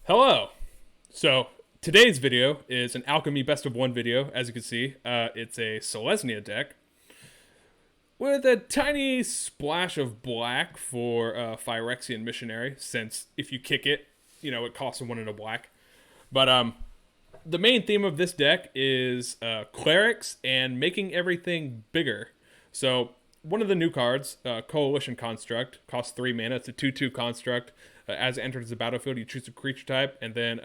Hello! So, today's video is an Alchemy Best of 1 video, as you can see. It's a Selesnya deck with a tiny splash of black for Phyrexian Missionary, since if you kick it, it costs 1 and a black. But the main theme of this deck is Clerics and making everything bigger. So, one of the new cards, Coalition Construct, costs 3 mana. It's a 2/2 construct. As it enters the battlefield, you choose a creature type, and then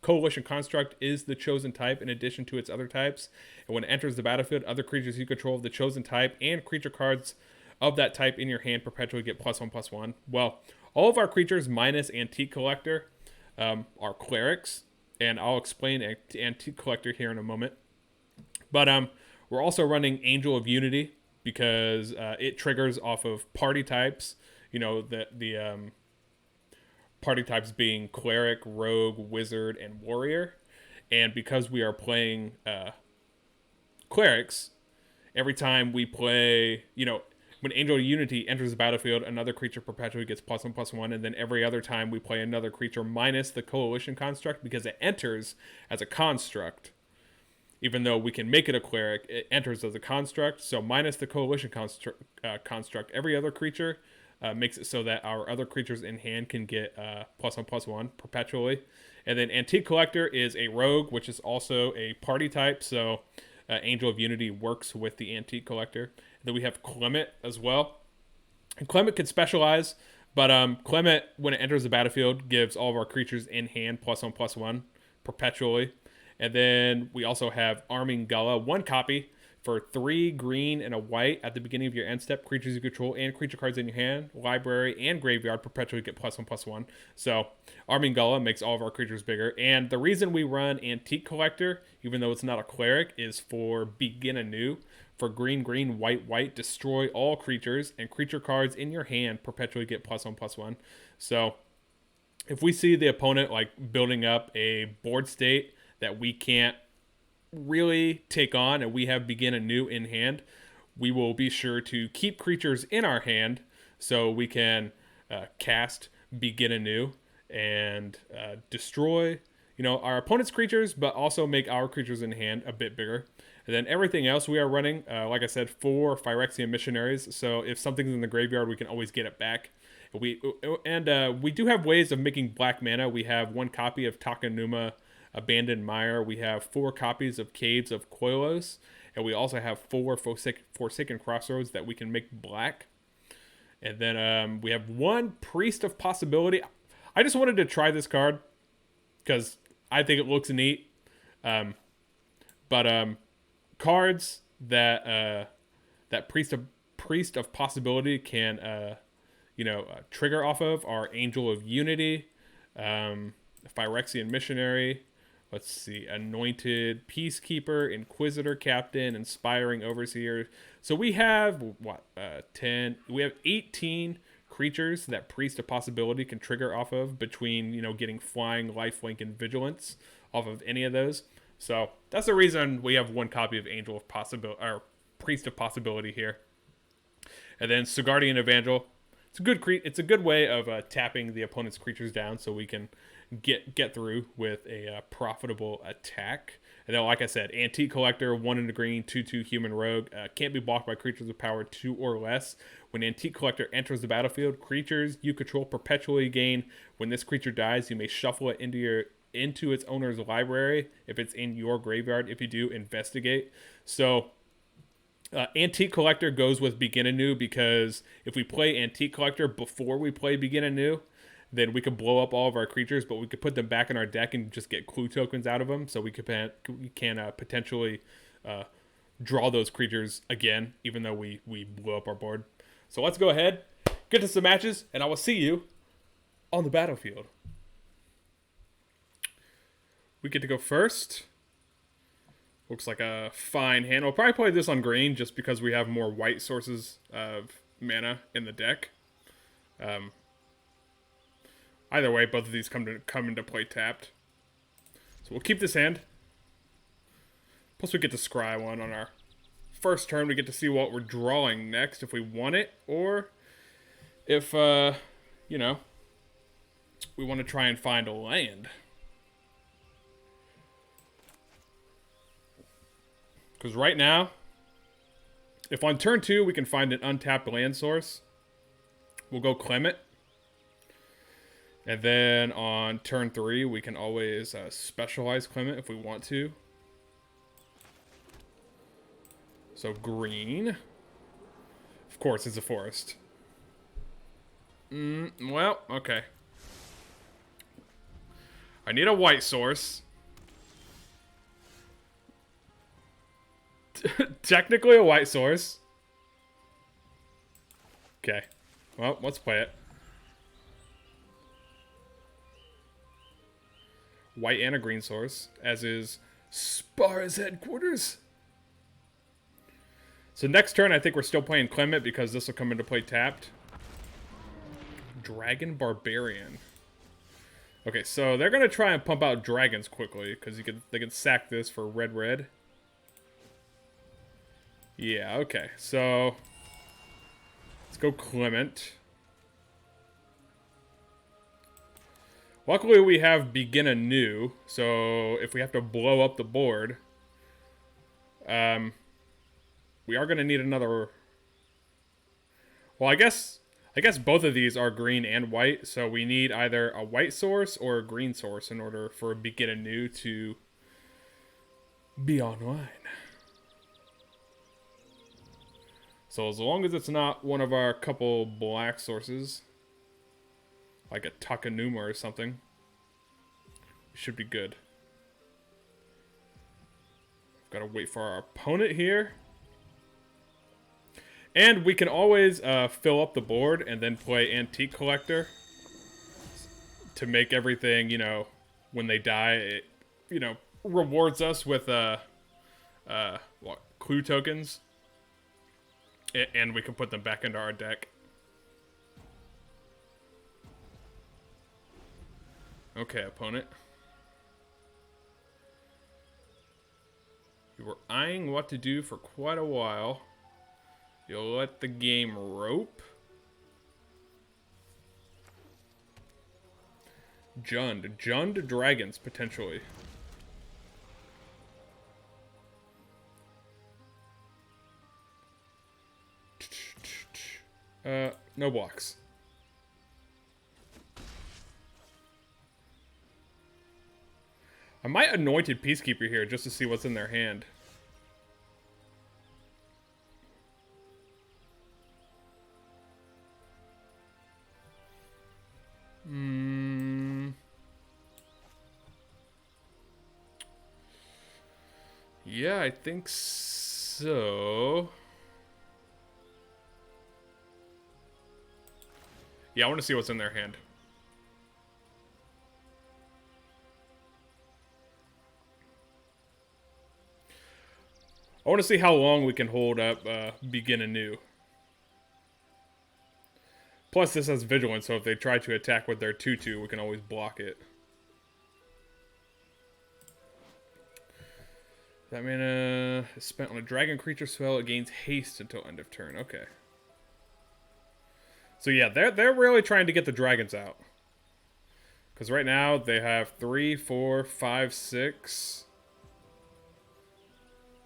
Coalition Construct is the chosen type in addition to its other types. And when it enters the battlefield, other creatures you control of the chosen type and creature cards of that type in your hand perpetually get +1/+1. Well, all of our creatures minus Antique Collector are Clerics, and I'll explain Antique Collector here in a moment. But we're also running Angel of Unity because it triggers off of party types. The party types being Cleric, Rogue, Wizard, and Warrior. And because we are playing Clerics, every time we play, when Angel of Unity enters the battlefield, another creature perpetually gets +1/+1, and then every other time we play another creature minus the Coalition Construct, because it enters as a construct. Even though we can make it a Cleric, it enters as a construct, so minus the Coalition construct, every other creature makes it so that our other creatures in hand can get +1/+1 perpetually. And then Antique Collector is a rogue, which is also a party type, so Angel of Unity works with the Antique Collector. And then we have Klement as well. And Klement can specialize, but Klement, when it enters the battlefield, gives all of our creatures in hand +1/+1 perpetually. And then we also have Arming Gala, 1 copy, for 3 green and a white at the beginning of your end step. Creatures you control and creature cards in your hand, library, and graveyard perpetually get +1/+1. So Arming Gala makes all of our creatures bigger. And the reason we run Antique Collector, even though it's not a Cleric, is for Begin Anew. For green, green, white, white, destroy all creatures, and creature cards in your hand perpetually get +1/+1. So if we see the opponent building up a board state that we can't really take on, and we have Begin Anew in hand, we will be sure to keep creatures in our hand so we can cast Begin Anew and destroy our opponent's creatures, but also make our creatures in hand a bit bigger. And then everything else we are running, like I said, 4 Phyrexian Missionaries, so if something's in the graveyard, we can always get it back. We do have ways of making black mana. We have 1 copy of Takenuma Abandoned Mire. We have 4 copies of Caves of Koilos, and we also have 4 Forsaken Crossroads that we can make black. And then we have 1 Priest of Possibility. I just wanted to try this card because I think it looks neat. But cards that Priest of Possibility can trigger off of are Angel of Unity, Phyrexian Missionary. Let's see, Anointed Peacekeeper, Inquisitor Captain, Inspiring Overseer. So we have, 10? We have 18 creatures that Priest of Possibility can trigger off of between, getting Flying, Lifelink, and Vigilance off of any of those. So that's the reason we have 1 copy of Angel of Possibility, or Priest of Possibility here. And then Sigardian Evangel. It's a good way of tapping the opponent's creatures down so we can get through with a profitable attack. And then, like I said, Antique Collector, 1 in the green, 2/2 human rogue, can't be blocked by creatures with power 2 or less. When Antique Collector enters the battlefield, creatures you control perpetually gain. When this creature dies, you may shuffle it into its owner's library if it's in your graveyard. If you do, investigate. So Antique Collector goes with Begin Anew because if we play Antique Collector before we play Begin Anew, then we could blow up all of our creatures, but we could put them back in our deck and just get clue tokens out of them, so we can potentially draw those creatures again, even though we blew up our board. So let's go ahead, get to some matches, and I will see you on the battlefield. We get to go first. Looks like a fine hand. We'll probably play this on green just because we have more white sources of mana in the deck. Either way, both of these come into play tapped. So we'll keep this hand. Plus we get to scry 1 on our first turn. We get to see what we're drawing next, if we want it, or if, we want to try and find a land. Because right now, if on turn 2 we can find an untapped land source, we'll go Clement. And then on turn 3, we can always specialize Clement if we want to. So green. Of course, it's a forest. Well, okay. I need a white source. Technically a white source. Okay. Well, let's play it. White and a green source, as is Spara's headquarters. So next turn, I think we're still playing Clement because this will come into play tapped. Dragon Barbarian. Okay, so they're gonna try and pump out dragons quickly because they can sack this for red. Yeah, okay. So let's go Clement. Luckily, we have Begin Anew, so if we have to blow up the board, we are going to need another... Well, I guess both of these are green and white, so we need either a white source or a green source in order for Begin Anew to be online. So as long as it's not one of our couple black sources, like a Takenuma or something, we should be good. Gotta wait for our opponent here. And we can always fill up the board and then play Antique Collector to make everything, you know, when they die, it, you know, rewards us with clue tokens. And we can put them back into our deck. Okay, opponent. You were eyeing what to do for quite a while. You'll let the game rope. Jund dragons, potentially. No blocks. I might Anointed Peacekeeper here just to see what's in their hand. Yeah, I think so. Yeah, I want to see what's in their hand. I want to see how long we can hold up Begin Anew. Plus, this has Vigilance, so if they try to attack with their 2/2, we can always block it. That mana is spent on a dragon creature spell. It gains haste until end of turn. Okay. So yeah, they're really trying to get the dragons out. Because right now, they have 3, 4, 5, 6...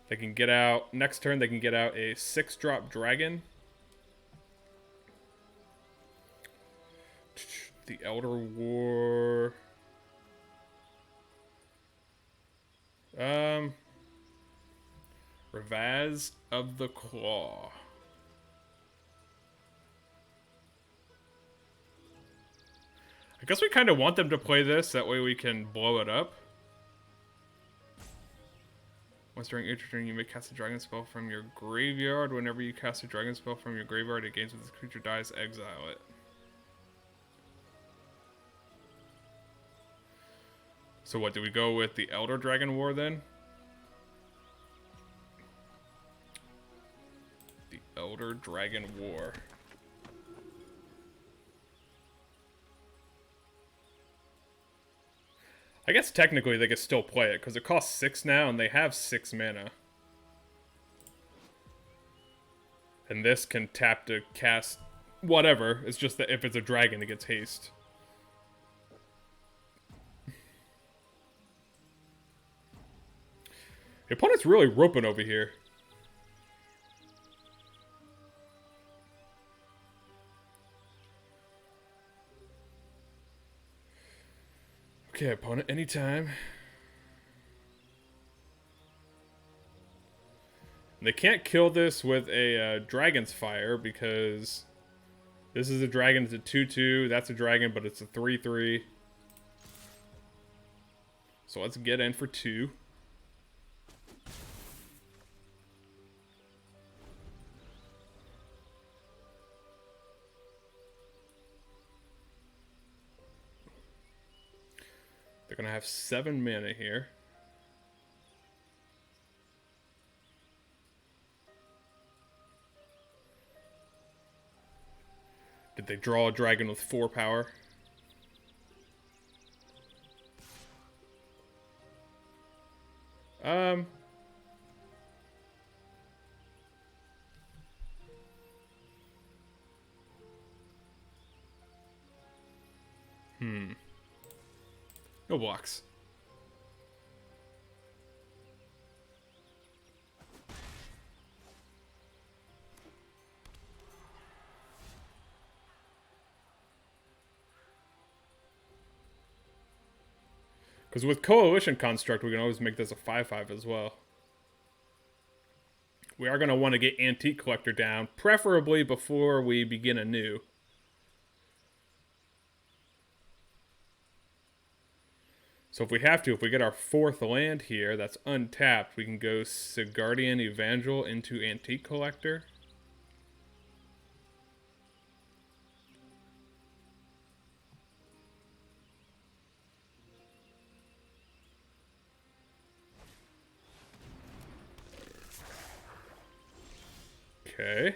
They can get out, next turn they can get out a 6-drop dragon. The Elder War. Ravaz of the Claw. I guess we kind of want them to play this, that way we can blow it up. Once during each turn, you may cast a dragon spell from your graveyard. Whenever you cast a dragon spell from your graveyard, it gains when this creature dies, exile it. So what, do we go with the Elder Dragon War then? The Elder Dragon War. I guess technically they could still play it, because it costs 6 now, and they have 6 mana. And this can tap to cast whatever. It's just that if it's a dragon, it gets haste. The opponent's really roping over here. Okay, opponent, anytime. They can't kill this with a Dragon's Fire because this is a dragon, it's a 2/2. That's a dragon, but it's a 3/3. So let's get in for 2. They're going to have 7 mana here. Did they draw a dragon with 4 power? No blocks. Because with Coalition Construct, we can always make this a 5/5 as well. We are going to want to get Antique Collector down, preferably before we begin anew. So if we have to, if we get our 4th land here that's untapped, we can go Sigardian Evangel into Antique Collector. Okay.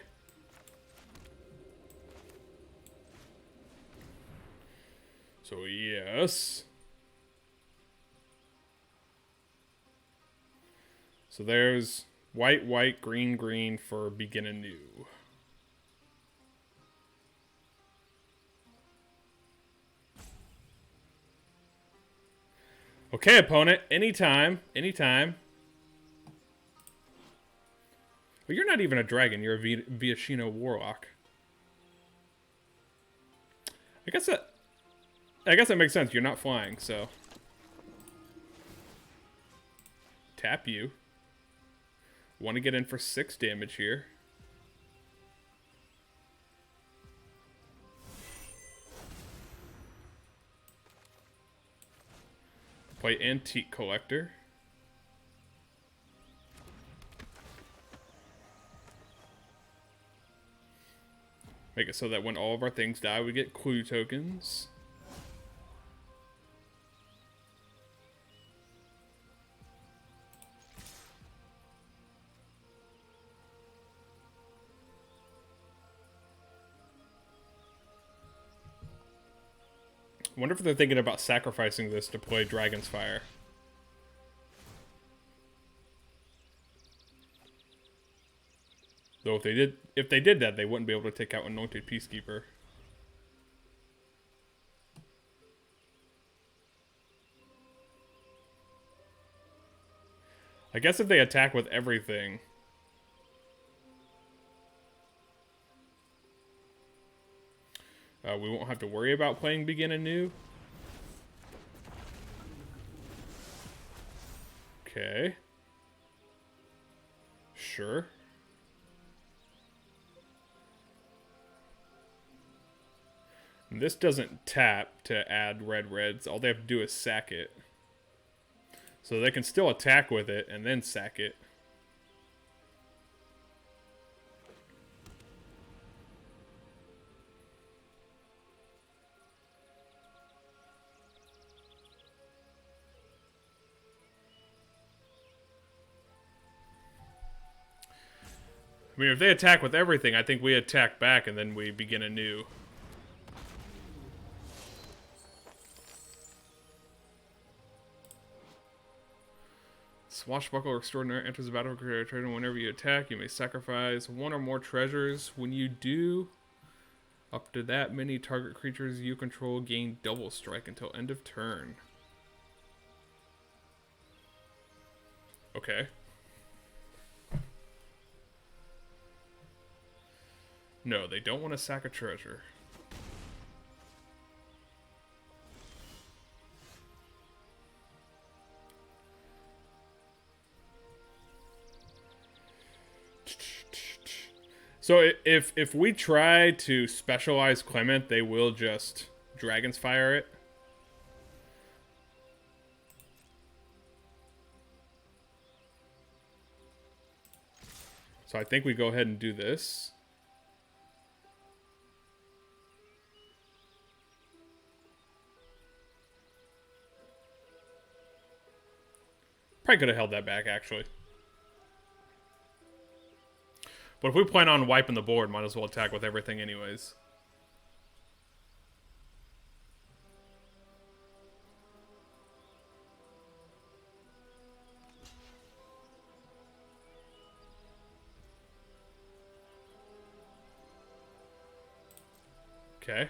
So yes. So there's white, white, green, green for Begin Anew. Okay, opponent, anytime, anytime. Well, you're not even a dragon, you're a Viashino Warlock. I guess that makes sense, you're not flying, so. Tap you. Want to get in for 6 damage here. Play Antique Collector. Make it so that when all of our things die, we get clue tokens. I wonder if they're thinking about sacrificing this to play Dragon's Fire. Though if they did that, they wouldn't be able to take out Anointed Peacekeeper. I guess if they attack with everything. We won't have to worry about playing Begin Anew. Okay. Sure. And this doesn't tap to add reds. All they have to do is sack it. So they can still attack with it and then sack it. I mean, if they attack with everything, I think we attack back and then we begin anew. Swashbuckler Extraordinary enters the battlefield, create a treasure. Whenever you attack, you may sacrifice 1 or more treasures. When you do, up to that many target creatures you control gain double strike until end of turn. Okay. No, they don't want to sack a treasure. So if we try to specialize Clement, they will just Dragon's Fire it. So I think we go ahead and do this. Probably could have held that back, actually. But if we plan on wiping the board, might as well attack with everything anyways. Okay.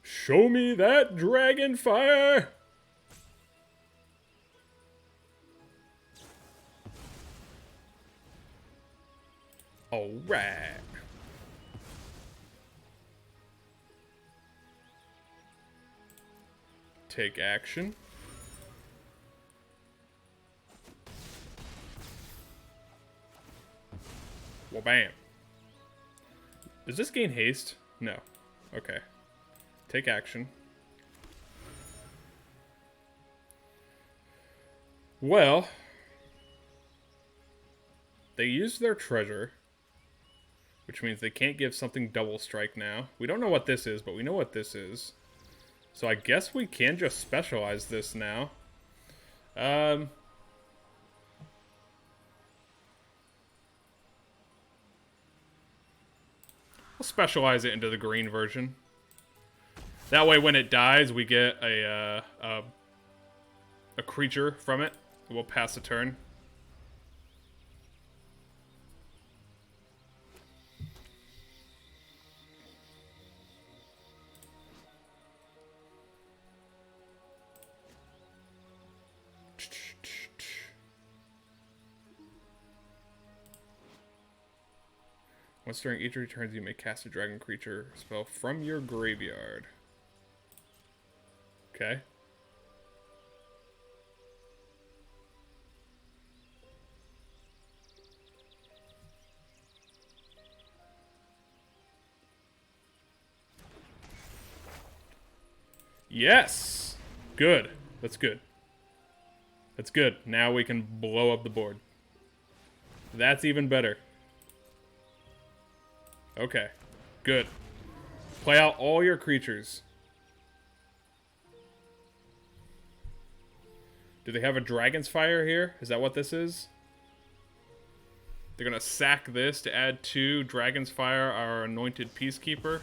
Show me that dragon fire! Alright. Take action. Well, bam. Does this gain haste? No. Okay. Take action. Well, they used their treasure, which means they can't give something double strike now. We don't know what this is, but we know what this is. So I guess we can just specialize this now. We'll specialize it into the green version. That way, when it dies, we get a creature from it. We'll pass a turn. Once during each of your turns, you may cast a dragon creature spell from your graveyard. Okay. Yes! Good. That's good. That's good. Now we can blow up the board. That's even better. Okay. Good. Play out all your creatures. Do they have a Dragon's Fire here? Is that what this is? They're gonna sack this to add 2 Dragon's Fire, our Anointed Peacekeeper.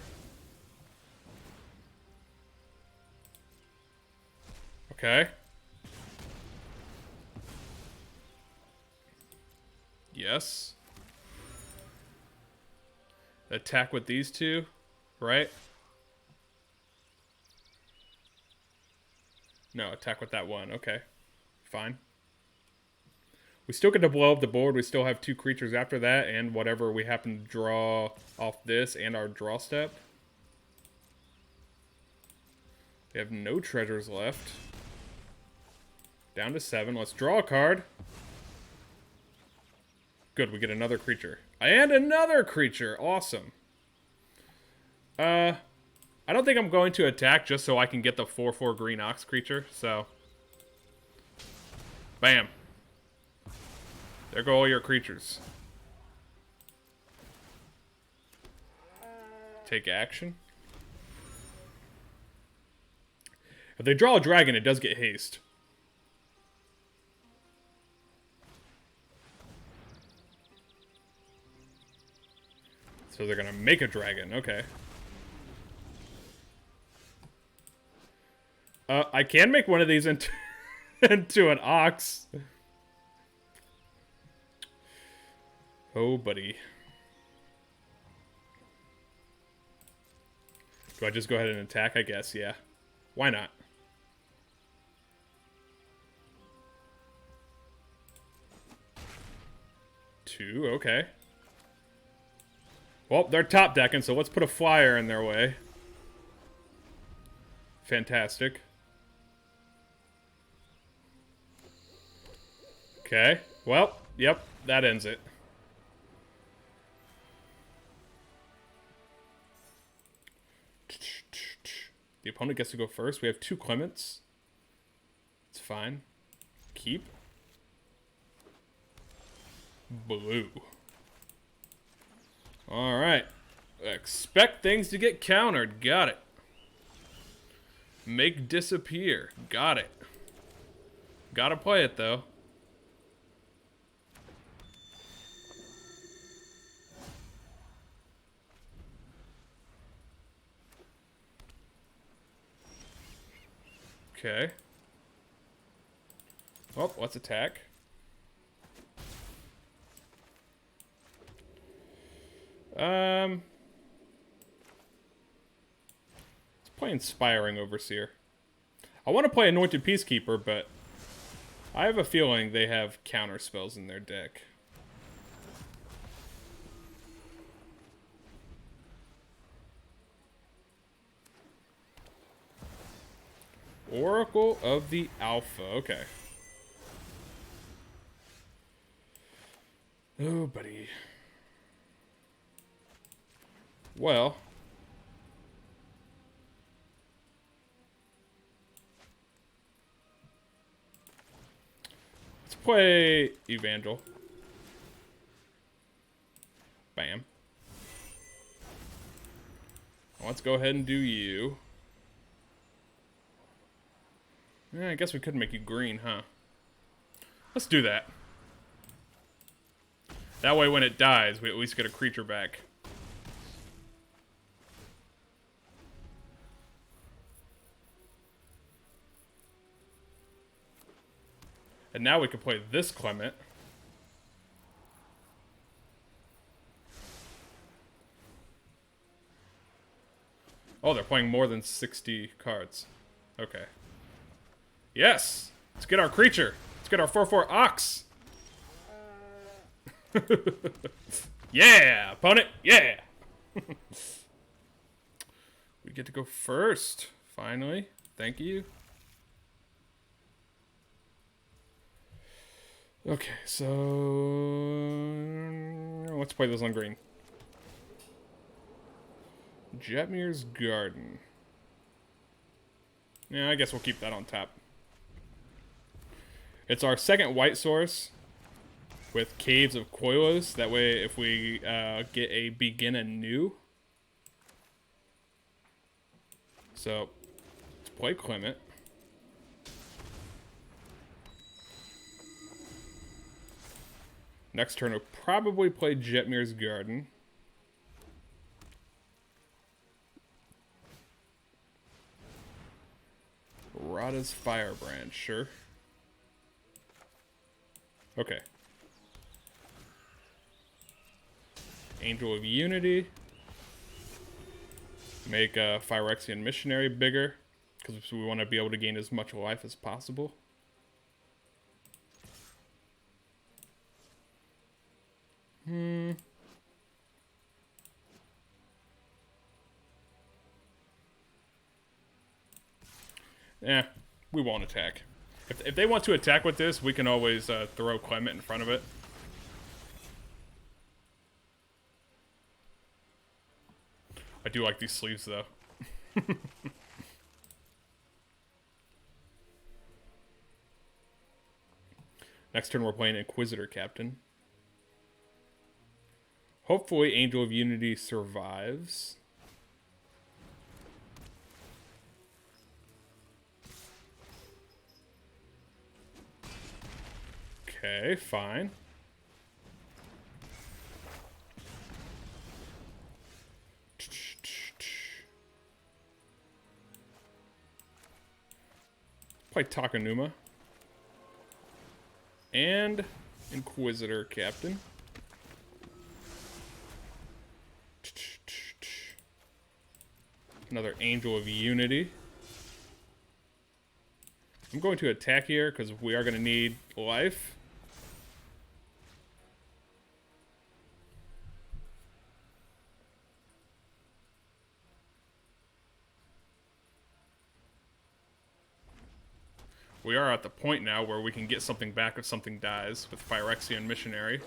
Okay. Yes. Attack with these 2, right? No, attack with that 1. Okay. Fine. We still get to blow up the board. We still have 2 creatures after that, and whatever we happen to draw off this and our draw step. We have no treasures left. Down to 7. Let's draw a card. Good, we get another creature. And another creature! Awesome. I don't think I'm going to attack just so I can get the 4/4 green ox creature, so... Bam. There go all your creatures. Take action. If they draw a dragon, it does get haste. So they're gonna make a dragon, okay. I can make one of these into, into an ox. Oh, buddy. Do I just go ahead and attack? I guess, yeah. Why not? 2, okay. Well, they're top decking, so let's put a flyer in their way. Fantastic. Okay. Well, yep, that ends it. The opponent gets to go first. We have 2 Clements. It's fine. Keep. Blue. Alright. Expect things to get countered. Got it. Make disappear. Got it. Gotta play it, though. Okay. Well, let's attack. Let's play Inspiring Overseer. I want to play Anointed Peacekeeper, but I have a feeling they have counter spells in their deck. Oracle of the Alpha. Okay. Oh, buddy. Well. Let's play Evangel. Bam. Let's go ahead and do you. Yeah, I guess we could make you green, huh? Let's do that. That way when it dies, we at least get a creature back. And now we can play this Clement. Oh, they're playing more than 60 cards. Okay. Yes! Let's get our creature. Let's get our 4/4 Ox. Yeah, opponent. Yeah. We get to go first. Finally. Thank you. Okay, so let's play this on green. Jetmir's Garden. Yeah, I guess we'll keep that on top. It's our second white source with Caves of Koilos. That way, if we get a Begin Anew. So, let's play Klement. Next turn, we'll probably play Jetmir's Garden. Rada's Firebrand, sure. Okay. Angel of Unity. Make a Phyrexian Missionary bigger, because we want to be able to gain as much life as possible. Yeah, we won't attack. If they want to attack with this, we can always throw Clement in front of it. I do like these sleeves, though. Next turn, we're playing Inquisitor Captain. Hopefully, Angel of Unity survives. Okay, fine. Play Takenuma. And Inquisitor Captain. Another Angel of Unity. I'm going to attack here because we are going to need life. We are at the point now where we can get something back if something dies with Phyrexian Missionary.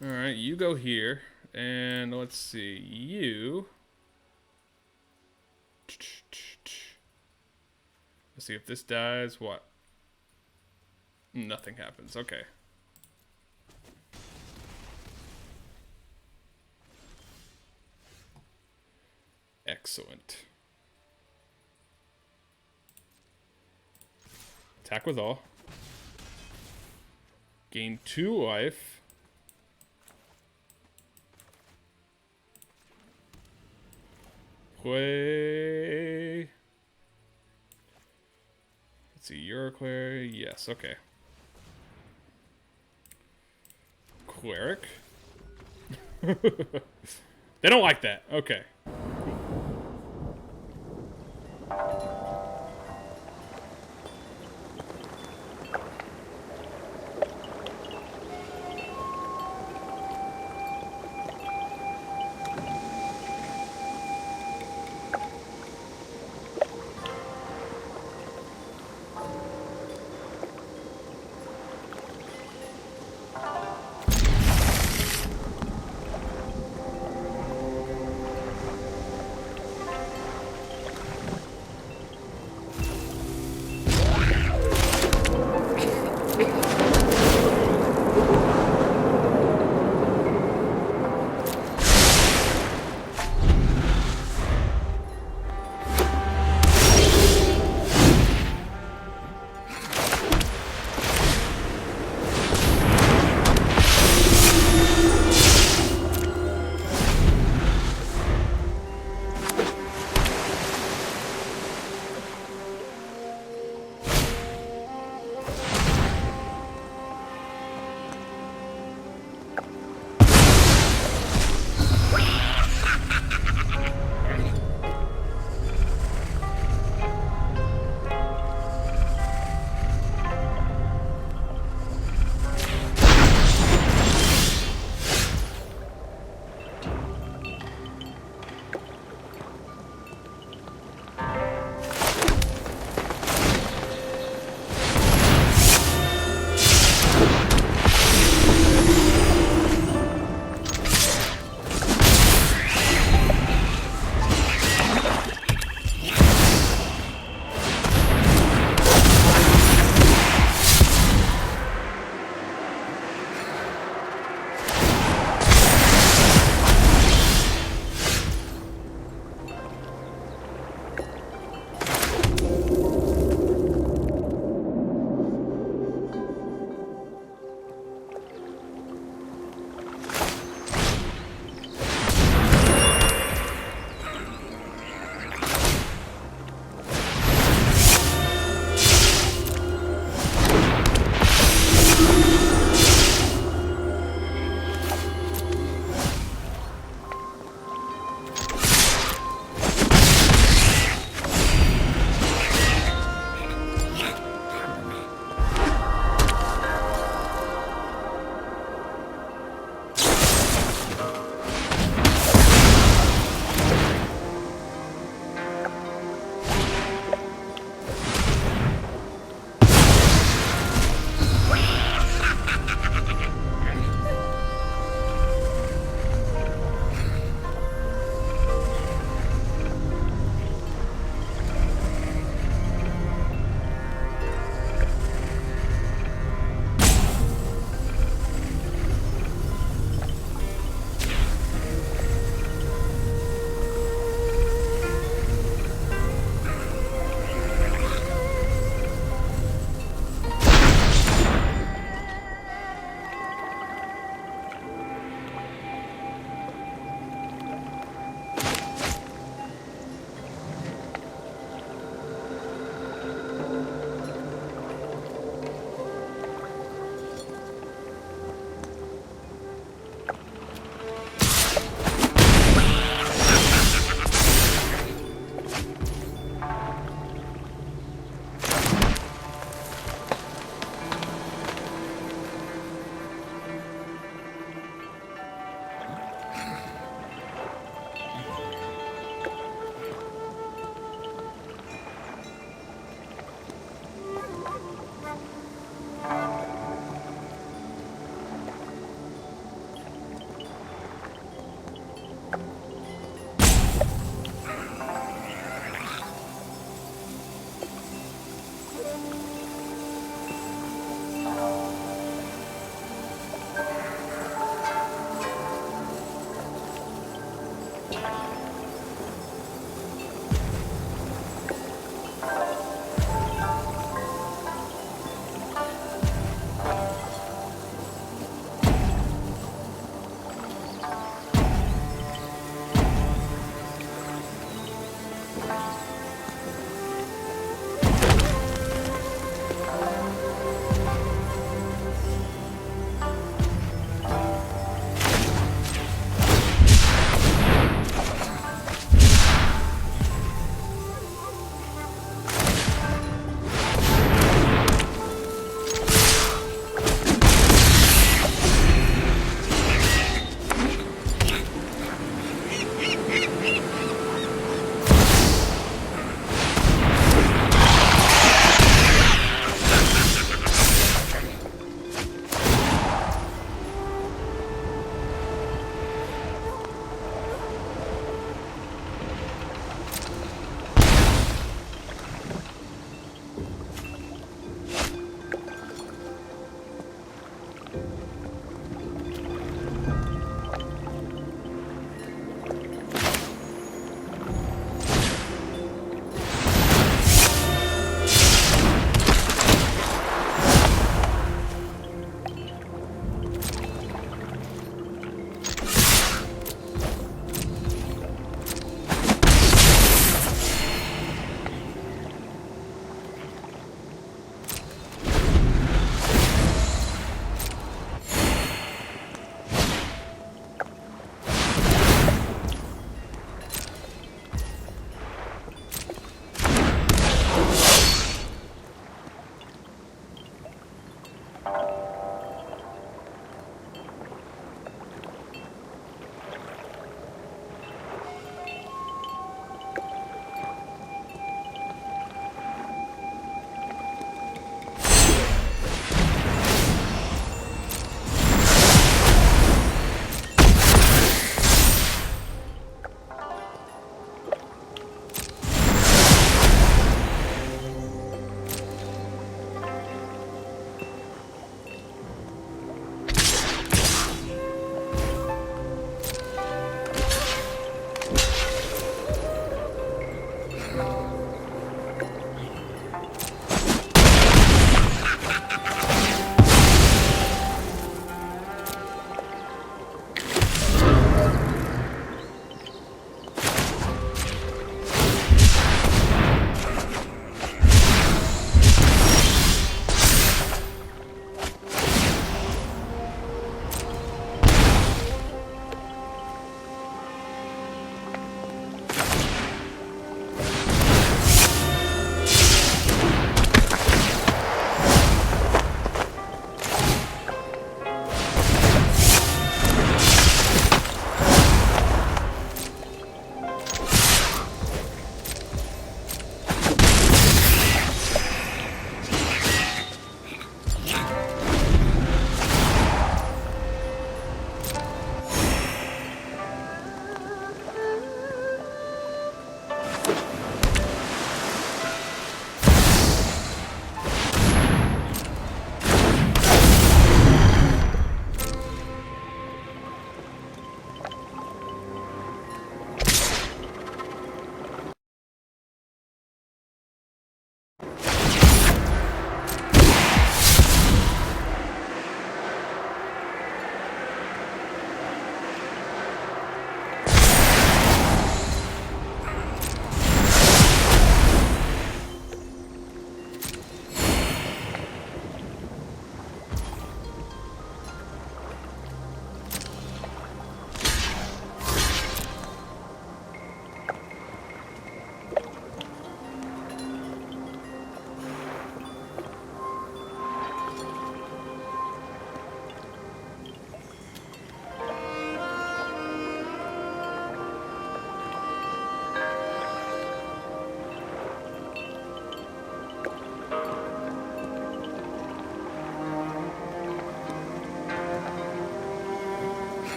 Alright, you go here. And let's see, you... Let's see if this dies, what? Nothing happens, okay. Excellent. Attack with all. Gain 2 life. Play. Let's see, you're a cleric. Yes, okay. Cleric. They don't like that. Okay.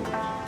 Bye.